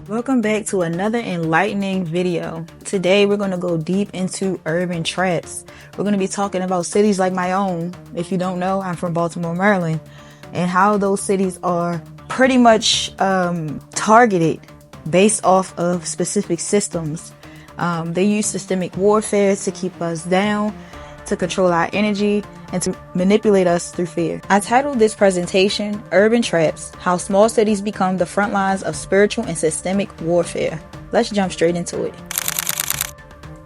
Welcome back to another enlightening video. Today we're going to go deep into urban traps. We're going to be talking about cities like my own. If you don't know, I'm from Baltimore, Maryland, and how those cities are pretty much targeted based off of specific systems. They use systemic warfare to keep us down, to control our energy, and to manipulate us through fear. I titled this presentation, Urban Traps, How Small Cities Become the Front Lines of Spiritual and Systemic Warfare. Let's jump straight into it.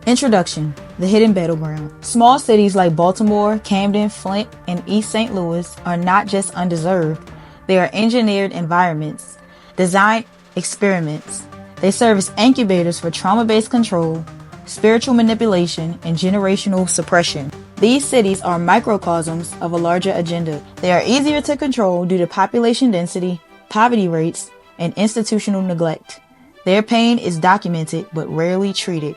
Introduction: the hidden battleground. Small cities like Baltimore, Camden, Flint, and East St. Louis are not just undeserved. They are engineered environments, designed experiments. They serve as incubators for trauma-based control, spiritual manipulation, and generational suppression. These cities are microcosms of a larger agenda. They are easier to control due to population density, poverty rates, and institutional neglect. Their pain is documented but rarely treated.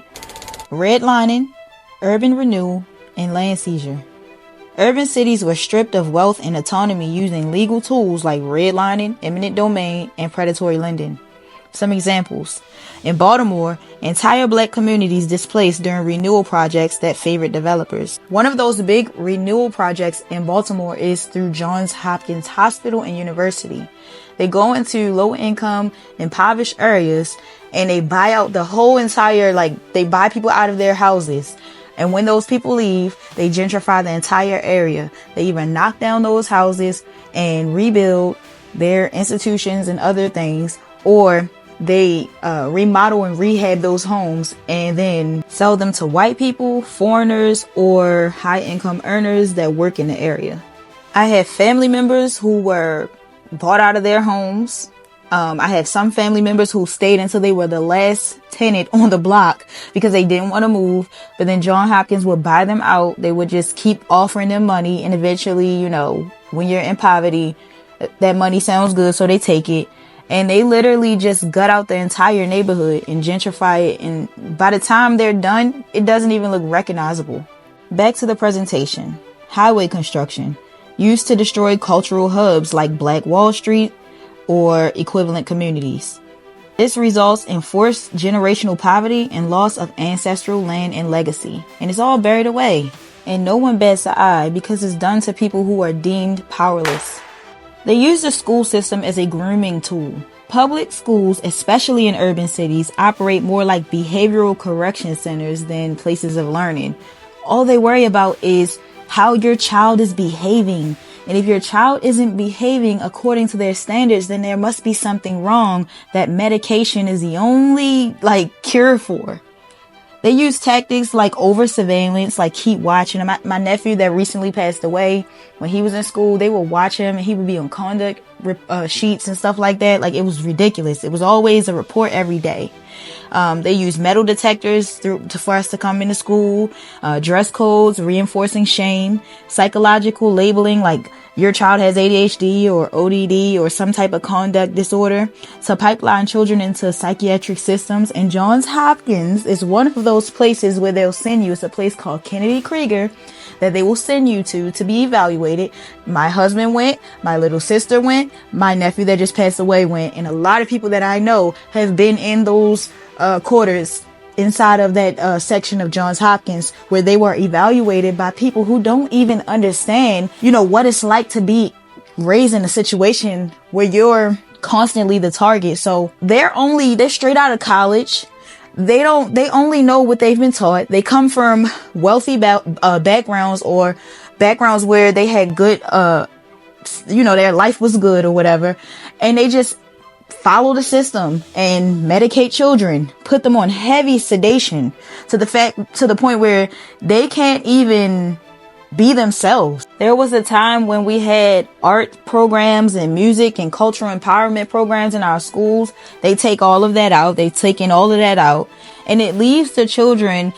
Redlining, urban renewal, and land seizure. Urban cities were stripped of wealth and autonomy using legal tools like redlining, eminent domain, and predatory lending. Some examples: in Baltimore, entire black communities displaced during renewal projects that favored developers. One of those big renewal projects in Baltimore is through Johns Hopkins Hospital and University. They go into low-income, impoverished areas and they buy out the whole entire, they buy people out of their houses. And when those people leave, they gentrify the entire area. They either knock down those houses and rebuild their institutions and other things, or they remodel and rehab those homes and then sell them to white people, foreigners, or high-income earners that work in the area. I have family members who were bought out of their homes. I have some family members who stayed until they were the last tenant on the block because they didn't want to move. But then Johns Hopkins would buy them out. They would just keep offering them money. And eventually, when you're in poverty, that money sounds good, so they take it. And they literally just gut out the entire neighborhood and gentrify it. And by the time they're done, it doesn't even look recognizable. Back to the presentation. Highway construction. Used to destroy cultural hubs like Black Wall Street or equivalent communities. This results in forced generational poverty and loss of ancestral land and legacy. And it's all buried away. And no one bats an eye because it's done to people who are deemed powerless. They use the school system as a grooming tool. Public schools, especially in urban cities, operate more like behavioral correction centers than places of learning. All they worry about is how your child is behaving. And if your child isn't behaving according to their standards, then there must be something wrong that medication is the only cure for. They use tactics like over surveillance, like keep watching him. My nephew that recently passed away, when he was in school, they would watch him and he would be on conduct sheets and stuff like that. It was ridiculous. It was always a report every day. They use metal detectors for us to come into school, dress codes, reinforcing shame, psychological labeling like your child has ADHD or ODD or some type of conduct disorder, to pipeline children into psychiatric systems. And Johns Hopkins is one of those places where they'll send you. It's a place called Kennedy Krieger that they will send you to be evaluated. My husband went, my little sister went, my nephew that just passed away went, and a lot of people that I know have been in those quarters inside of that section of Johns Hopkins where they were evaluated by people who don't even understand, what it's like to be raised in a situation where you're constantly the target. So they're straight out of college. They only know what they've been taught. They come from wealthy backgrounds or backgrounds where they had good, their life was good or whatever. And they just follow the system and medicate children, put them on heavy sedation to the point where they can't even be themselves. There was a time when we had art programs and music and cultural empowerment programs in our schools. They take all of that out. They've taken all of that out, and it leaves the children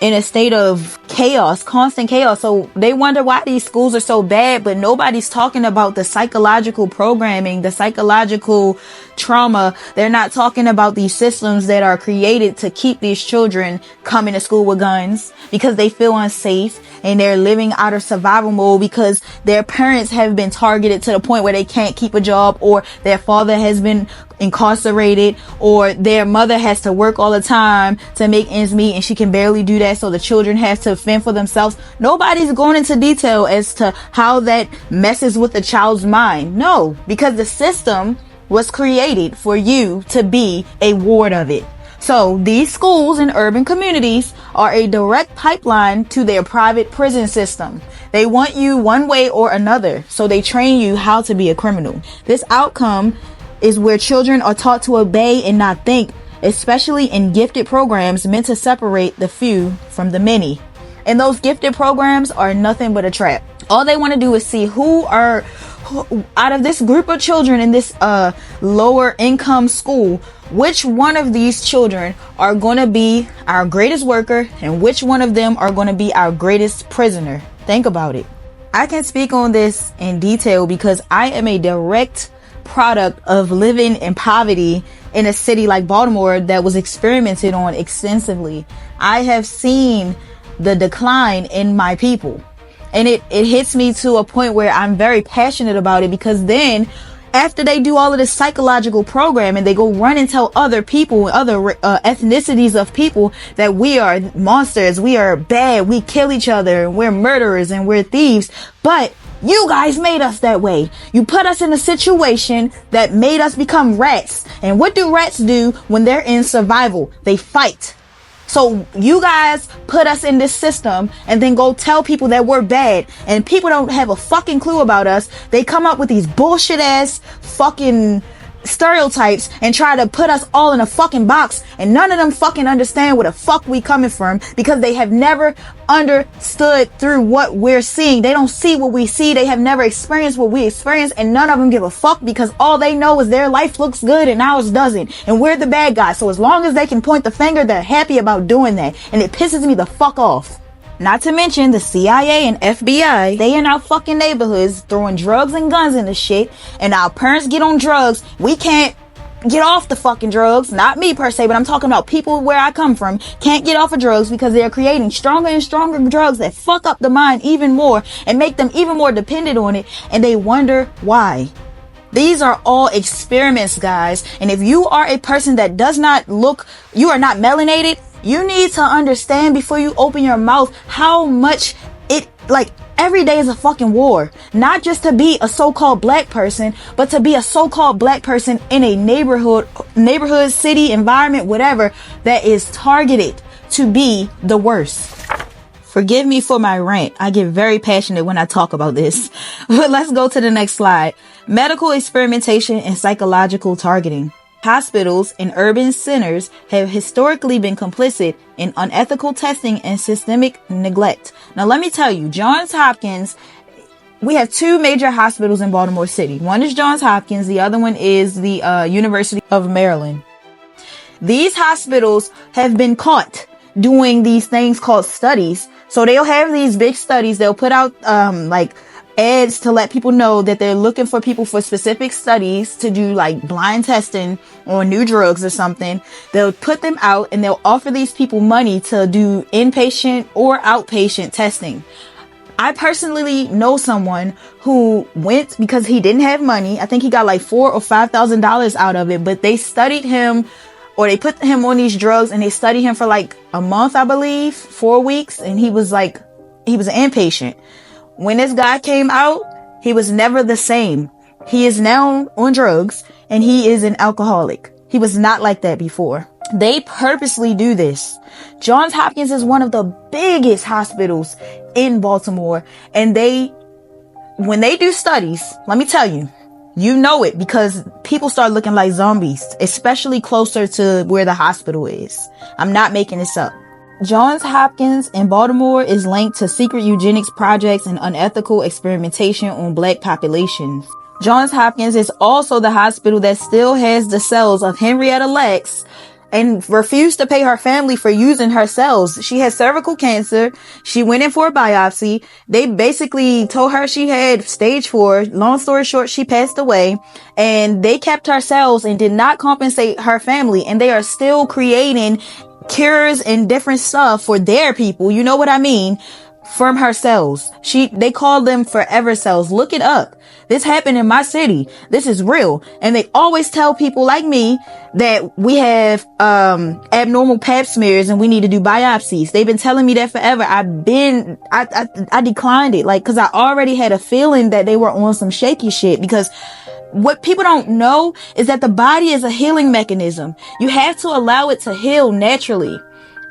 in a state of chaos, constant chaos. So they wonder why these schools are so bad, but nobody's talking about the psychological programming, the psychological trauma. They're not talking about these systems that are created to keep these children coming to school with guns because they feel unsafe and they're living out of survival mode because their parents have been targeted to the point where they can't keep a job, or their father has been incarcerated, or their mother has to work all the time to make ends meet and she can barely do that, so the children have to fend for themselves. Nobody's going into detail as to how that messes with the child's mind. No, because the system was created for you to be a ward of it. So these schools in urban communities are a direct pipeline to their private prison system. They want you one way or another, so they train you how to be a criminal. This outcome is where children are taught to obey and not think, especially in gifted programs meant to separate the few from the many. And those gifted programs are nothing but a trap. All they want to do is see who out of this group of children in this lower income school, which one of these children are going to be our greatest worker and which one of them are going to be our greatest prisoner. Think about it. I can speak on this in detail because I am a direct product of living in poverty in a city like Baltimore that was experimented on extensively. I have seen the decline in my people, and it hits me to a point where I'm very passionate about it, because then after they do all of this psychological programming, they go run and tell other people, other ethnicities of people, that we are monsters, we are bad, we kill each other, and we're murderers and we're thieves. But you guys made us that way. You put us in a situation that made us become rats. And what do rats do when they're in survival? They fight. So you guys put us in this system and then go tell people that we're bad, and people don't have a fucking clue about us. They come up with these bullshit ass fucking stereotypes and try to put us all in a fucking box, and none of them fucking understand where the fuck we coming from, because they have never understood through what we're seeing. They don't see what we see. They have never experienced what we experience, and none of them give a fuck, because all they know is their life looks good and ours doesn't, and we're the bad guys. So as long as they can point the finger, they're happy about doing that, and it pisses me the fuck off. Not to mention the CIA and FBI, they in our fucking neighborhoods throwing drugs and guns in the shit, and our parents get on drugs. We can't get off the fucking drugs. Not me per se, but I'm talking about people where I come from can't get off of drugs because they're creating stronger and stronger drugs that fuck up the mind even more and make them even more dependent on it, and they wonder why. These are all experiments, guys. And if you are a person that does not look, you are not melanated, you need to understand before you open your mouth how much it, like, every day is a fucking war. Not just to be a so-called black person, but to be a so-called black person in a neighborhood, city, environment, whatever, that is targeted to be the worst. Forgive me for my rant. I get very passionate when I talk about this. But let's go to the next slide. Medical experimentation and psychological targeting. Hospitals and urban centers have historically been complicit in unethical testing and systemic neglect. Now, let me tell you, Johns Hopkins, we have two major hospitals in Baltimore City. One is Johns Hopkins. The other one is the University of Maryland. These hospitals have been caught doing these things called studies. So they'll have these big studies. They'll put out ads to let people know that they're looking for people for specific studies to do, like, blind testing on new drugs or something. They'll put them out and they'll offer these people money to do inpatient or outpatient testing. I personally know someone who went because he didn't have money. I think he got like $4,000 or $5,000 out of it, but they studied him, or they put him on these drugs and they studied him for like a month, I believe, 4 weeks. And he was an inpatient. When this guy came out, he was never the same. He is now on drugs and he is an alcoholic. He was not like that before. They purposely do this. Johns Hopkins is one of the biggest hospitals in Baltimore. And when they do studies, let me tell you, you know it, because people start looking like zombies, especially closer to where the hospital is. I'm not making this up. Johns Hopkins in Baltimore is linked to secret eugenics projects and unethical experimentation on black populations. Johns Hopkins is also the hospital that still has the cells of Henrietta Lacks and refused to pay her family for using her cells. She had cervical cancer. She went in for a biopsy. They basically told her she had stage 4. Long story short, she passed away, and they kept her cells and did not compensate her family. And they are still creating cures and different stuff for their people. You know what I mean? from her cells. They call them forever cells. Look it up. This happened in my city. This is real. And they always tell people like me that we have abnormal pap smears and we need to do biopsies. They've been telling me that forever. I declined it, like, cause I already had a feeling that they were on some shaky shit, because what people don't know is that the body is a healing mechanism. You have to allow it to heal naturally.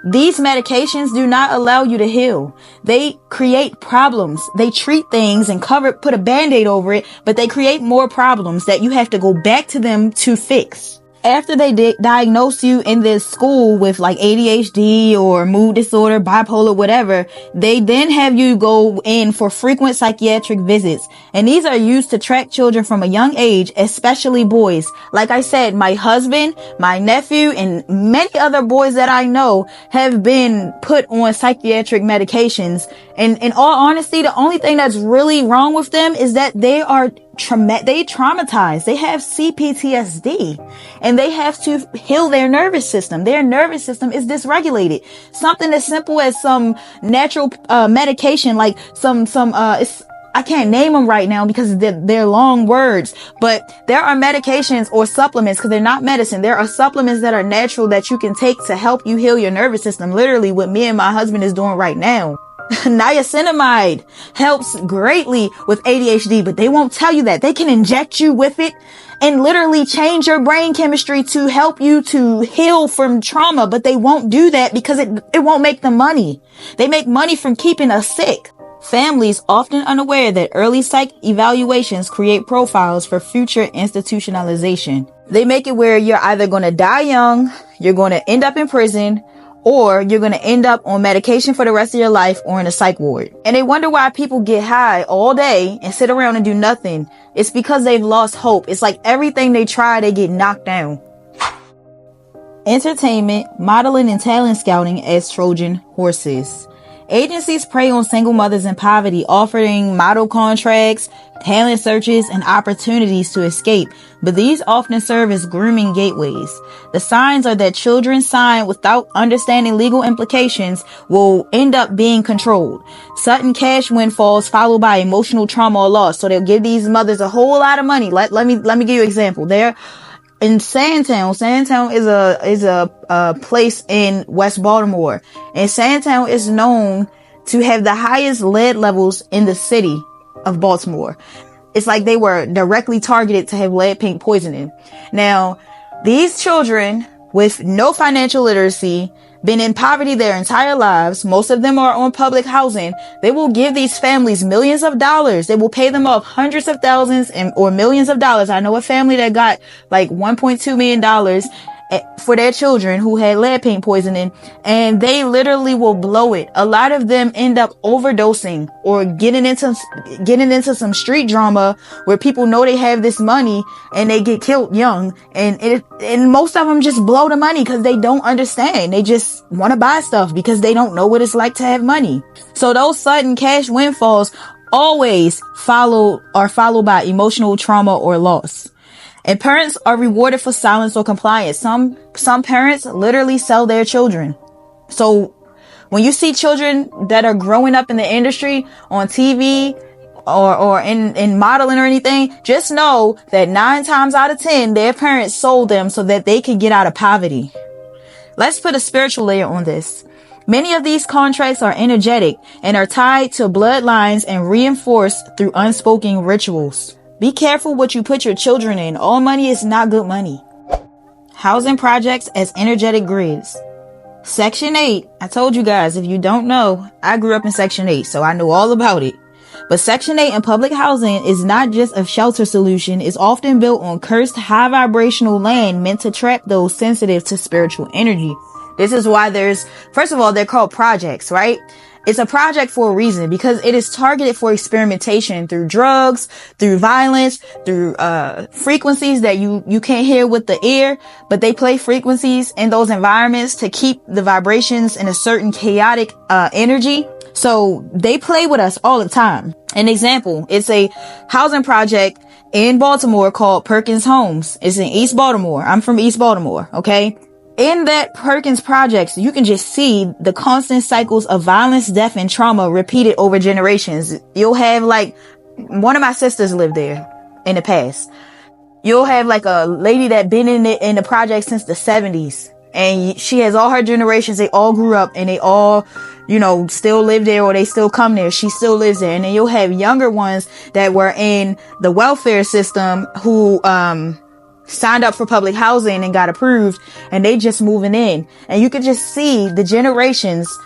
These medications do not allow you to heal. They create problems. They treat things and put a band-aid over it, but they create more problems that you have to go back to them to fix. After they diagnose you in this school with like ADHD or mood disorder, bipolar, whatever, they then have you go in for frequent psychiatric visits. And these are used to track children from a young age, especially boys. Like I said, my husband, my nephew, and many other boys that I know have been put on psychiatric medications. And in all honesty, the only thing that's really wrong with them is that they are traumatized. They have CPTSD and they have to heal their nervous system. Their nervous system is dysregulated. Something as simple as some natural medication, like I can't name them right now because they're long words, but there are medications or supplements, because they're not medicine. There are supplements that are natural that you can take to help you heal your nervous system. Literally what me and my husband is doing right now. Niacinamide helps greatly with ADHD, but they won't tell you that. They can inject you with it and literally change your brain chemistry to help you to heal from trauma, but they won't do that because it won't make them money. They make money from keeping us sick. Families often unaware that early psych evaluations create profiles for future institutionalization. They make it where you're either going to die young, you're going to end up in prison, or you're going to end up on medication for the rest of your life or in a psych ward. And they wonder why people get high all day and sit around and do nothing. It's because they've lost hope. It's like everything they try, they get knocked down. Entertainment, modeling, and talent scouting as Trojan horses. Agencies prey on single mothers in poverty, offering model contracts, talent searches, and opportunities to escape, but these often serve as grooming gateways. The signs are that children signed without understanding legal implications will end up being controlled. Sudden cash windfalls followed by emotional trauma or loss. So they'll give these mothers a whole lot of money. Let me give you an example. There in Sandtown is a place in West Baltimore, and Sandtown is known to have the highest lead levels in the city of Baltimore. It's like they were directly targeted to have lead paint poisoning. Now, these children with no financial literacy, been in poverty their entire lives, most of them are on public housing, they will give these families millions of dollars. They will pay them off hundreds of thousands or millions of dollars. I know a family that got like $1.2 million for their children who had lead paint poisoning, and they literally will blow it. A lot of them end up overdosing or getting into some street drama where people know they have this money and they get killed young, and most of them just blow the money because they don't understand. They just want to buy stuff because they don't know what it's like to have money. So those sudden cash windfalls always are followed by emotional trauma or loss. And parents are rewarded for silence or compliance. Some parents literally sell their children. So when you see children that are growing up in the industry on TV or in modeling or anything, just know that 9 times out of 10, their parents sold them so that they could get out of poverty. Let's put a spiritual layer on this. Many of these contracts are energetic and are tied to bloodlines and reinforced through unspoken rituals. Be careful what you put your children in. All money is not good money. Housing projects as energetic grids. Section 8. I told you guys, if you don't know, I grew up in Section 8, so I know all about it. But Section 8 in public housing is not just a shelter solution. It's often built on cursed high vibrational land meant to trap those sensitive to spiritual energy. This is why first of all, they're called projects, right? It's a project for a reason, because it is targeted for experimentation through drugs, through violence, through frequencies that you can't hear with the ear, but they play frequencies in those environments to keep the vibrations in a certain chaotic energy. So they play with us all the time. An example, it's a housing project in Baltimore called Perkins Homes. It's in East Baltimore. I'm from East Baltimore, okay? In that Perkins projects, you can just see the constant cycles of violence, death, and trauma repeated over generations. You'll have like, one of my sisters lived there in the past. You'll have like a lady that been in the project since the 70s. And she has all her generations. They all grew up and they all, still live there, or they still come there. She still lives there. And then you'll have younger ones that were in the welfare system who, signed up for public housing and got approved, and they just moving in. And you could just see the generations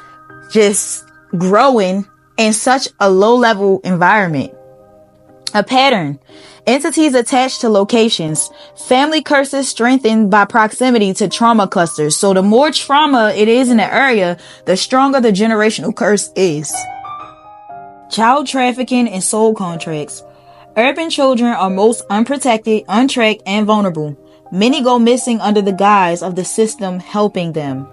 just growing in such a low level environment. A pattern. Entities attached to locations. Family curses strengthened by proximity to trauma clusters. So the more trauma it is in the area, the stronger the generational curse is. Child trafficking and soul contracts. Urban children are most unprotected, untracked, and vulnerable. Many go missing under the guise of the system helping them.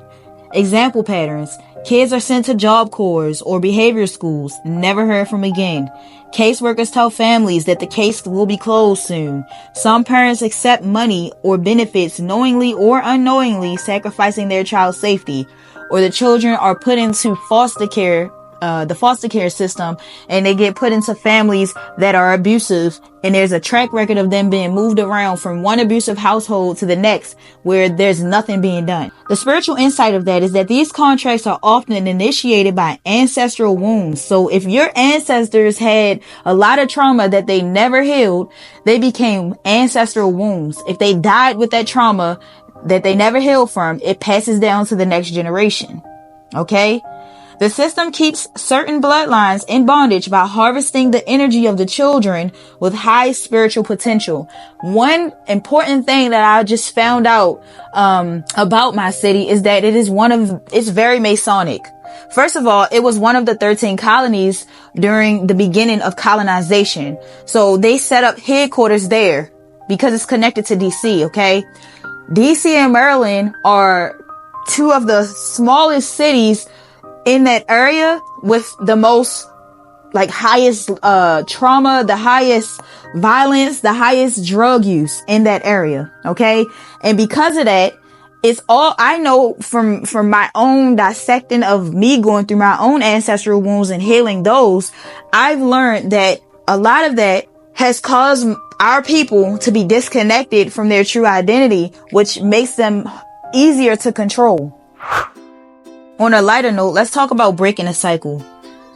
Example patterns. Kids are sent to job corps or behavior schools, never heard from again. Caseworkers tell families that the case will be closed soon. Some parents accept money or benefits knowingly or unknowingly sacrificing their child's safety. Or the children are put into foster care, the foster care system, and they get put into families that are abusive, and there's a track record of them being moved around from one abusive household to the next where there's nothing being done. The spiritual insight of that is that these contracts are often initiated by ancestral wounds. So if your ancestors had a lot of trauma that they never healed, they became ancestral wounds. If they died with that trauma that they never healed from, it passes down to the next generation. Okay? The system keeps certain bloodlines in bondage by harvesting the energy of the children with high spiritual potential. One important thing that I just found out about my city is that it's very Masonic. First of all, it was one of the 13 colonies during the beginning of colonization. So they set up headquarters there because it's connected to DC, okay? DC and Maryland are two of the smallest cities in that area with the most highest trauma, the highest violence, the highest drug use in that area. Okay. And because of that, it's all I know from my own dissecting of me going through my own ancestral wounds and healing those. I've learned that a lot of that has caused our people to be disconnected from their true identity, which makes them easier to control. On a lighter note, let's talk about breaking a cycle.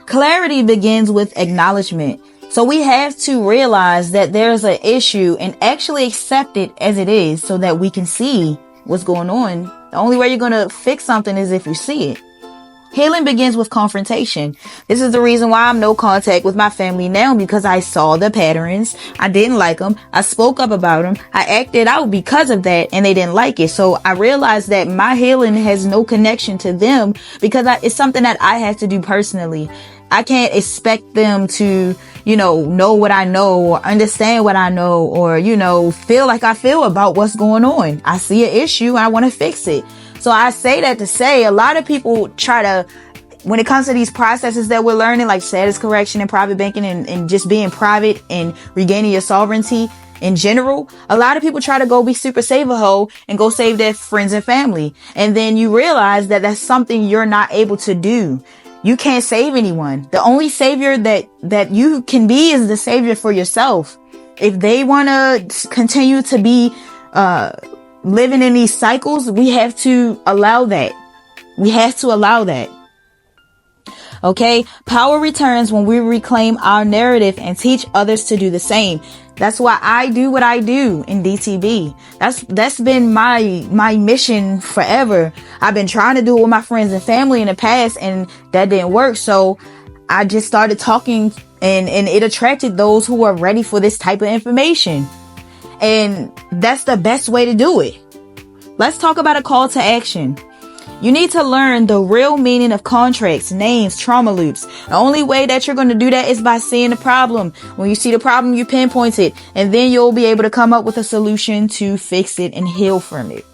Clarity begins with acknowledgement. So we have to realize that there's an issue and actually accept it as it is so that we can see what's going on. The only way you're going to fix something is if you see it. Healing begins with confrontation. This is the reason why I'm no contact with my family now, because I saw the patterns. I didn't like them. I spoke up about them. I acted out because of that, and they didn't like it. So I realized that my healing has no connection to them because it's something that I have to do personally. I can't expect them to, know what I know or understand what I know or, feel like I feel about what's going on. I see an issue. I want to fix it. So I say that to say a lot of people try to, when it comes to these processes that we're learning, like status correction and private banking and just being private and regaining your sovereignty in general, a lot of people try to go be super save-a-hoe and go save their friends and family. And then you realize that that's something you're not able to do. You can't save anyone. The only savior that you can be is the savior for yourself. If they want to continue to be, living in these cycles, we have to allow that. We have to allow that. Okay. Power returns when we reclaim our narrative and teach others to do the same. That's why I do what I do in DTB. That's been my mission forever. I've been trying to do it with my friends and family in the past, and that didn't work. So I just started talking and it attracted those who are ready for this type of information. And that's the best way to do it. Let's talk about a call to action. You need to learn the real meaning of contracts, names, trauma loops. The only way that you're going to do that is by seeing the problem. When you see the problem, you pinpoint it, and then you'll be able to come up with a solution to fix it and heal from it.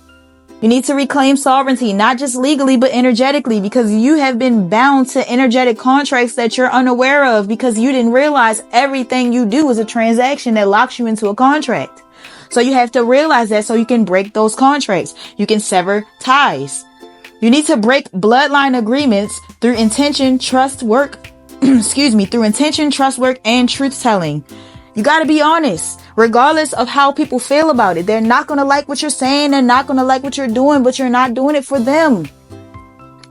You need to reclaim sovereignty, not just legally, but energetically, because you have been bound to energetic contracts that you're unaware of because you didn't realize everything you do is a transaction that locks you into a contract. So you have to realize that so you can break those contracts. You can sever ties. You need to break bloodline agreements through intention, trust work, through intention, trust work, and truth telling. You got to be honest, regardless of how people feel about it. They're not going to like what you're saying. They're not going to like what you're doing, but you're not doing it for them.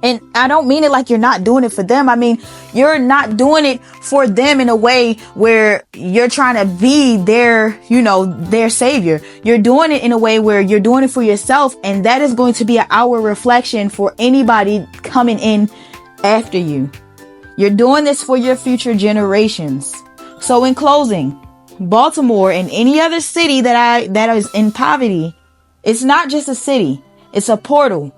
And I don't mean it like you're not doing it for them. I mean, you're not doing it for them in a way where you're trying to be their, their savior. You're doing it in a way where you're doing it for yourself. And that is going to be our reflection for anybody coming in after you. You're doing this for your future generations. So in closing, Baltimore and any other city that is in poverty, it's not just a city. It's a portal.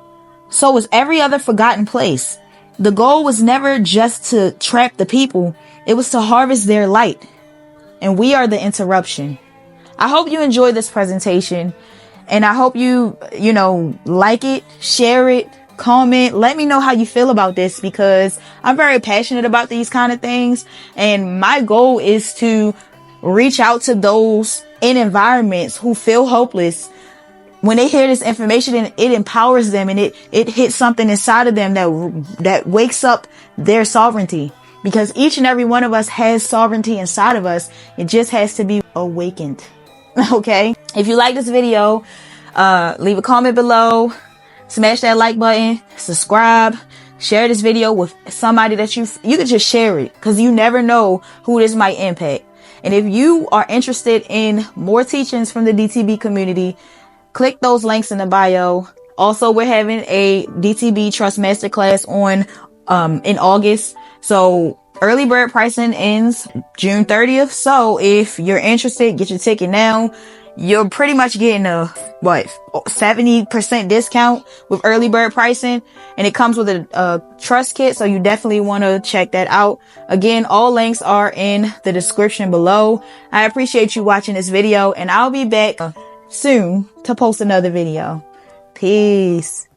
So is every other forgotten place. The goal was never just to trap the people. It was to harvest their light. And we are the interruption. I hope you enjoyed this presentation. And I hope you, like it, share it, comment. Let me know how you feel about this, because I'm very passionate about these kind of things. And my goal is to reach out to those in environments who feel hopeless. When they hear this information, and it empowers them, and it hits something inside of them that wakes up their sovereignty, because each and every one of us has sovereignty inside of us. It just has to be awakened. Okay. If you like this video, leave a comment below, smash that like button, subscribe, share this video with somebody that you could just share it, because you never know who this might impact. And if you are interested in more teachings from the DTB community, click those links in the bio. Also, we're having a DTB Trust Masterclass on in August. So early bird pricing ends June 30th. So if you're interested, get your ticket now. You're pretty much getting a 70% discount with early bird pricing, and it comes with a trust kit. So you definitely want to check that out. Again, all links are in the description below. I appreciate you watching this video, and I'll be back soon to post another video. Peace.